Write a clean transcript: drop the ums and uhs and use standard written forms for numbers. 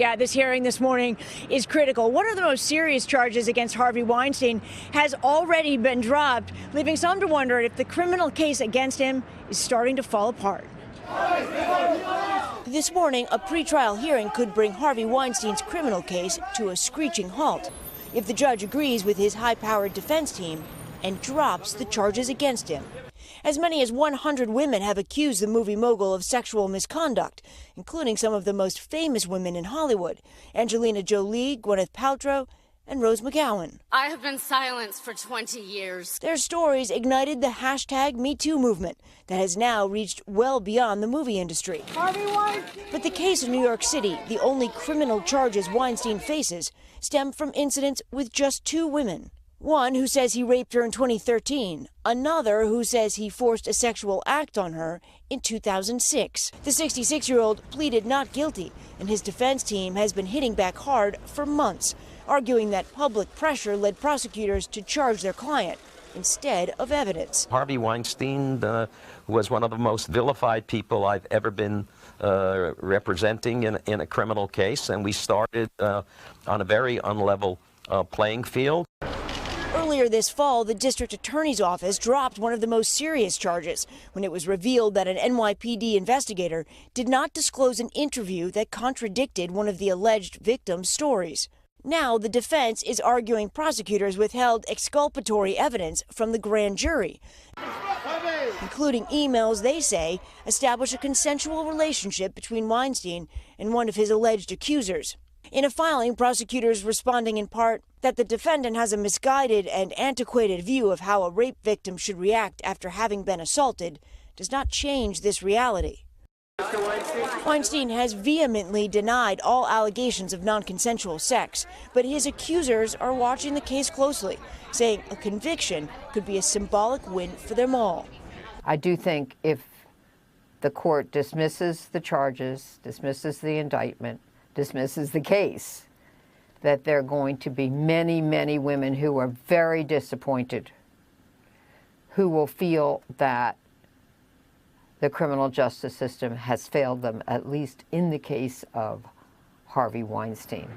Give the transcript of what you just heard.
Yeah, this hearing this morning is critical. One of the most serious charges against Harvey Weinstein has already been dropped, leaving some to wonder if the criminal case against him is starting to fall apart. This morning, a pretrial hearing could bring Harvey Weinstein's criminal case to a screeching halt if the judge agrees with his high-powered defense team and drops the charges against him. As many as 100 women have accused the movie mogul of sexual misconduct, including some of the most famous women in Hollywood: Angelina Jolie, Gwyneth Paltrow, and Rose McGowan. I have been silenced for 20 years. Their stories ignited the hashtag #MeToo movement that has now reached well beyond the movie industry. Harvey Weinstein. But the case in New York City, the only criminal charges Weinstein faces, stem from incidents with just 2 women. One who says he raped her in 2013, another who says he forced a sexual act on her in 2006. The 66-year-old pleaded not guilty, and his defense team has been hitting back hard for months, arguing that public pressure led prosecutors to charge their client instead of evidence. Harvey Weinstein was one of the most vilified people I've ever been representing in a criminal case, and we started on a very unlevel playing field. Earlier this fall, the district attorney's office dropped one of the most serious charges when it was revealed that an NYPD investigator did not disclose an interview that contradicted one of the alleged victim's stories. Now, the defense is arguing prosecutors withheld exculpatory evidence from the grand jury, including emails they say establish a consensual relationship between Weinstein and one of his alleged accusers. In a filing, prosecutors responding in part that the defendant has a misguided and antiquated view of how a rape victim should react after having been assaulted does not change this reality. Weinstein has vehemently denied all allegations of non-consensual sex, but his accusers are watching the case closely, saying a conviction could be a symbolic win for them all. I do think if the court dismisses the charges, dismisses the indictment, dismisses the case, that there are going to be many, many women who are very disappointed, who will feel that the criminal justice system has failed them, at least in the case of Harvey Weinstein.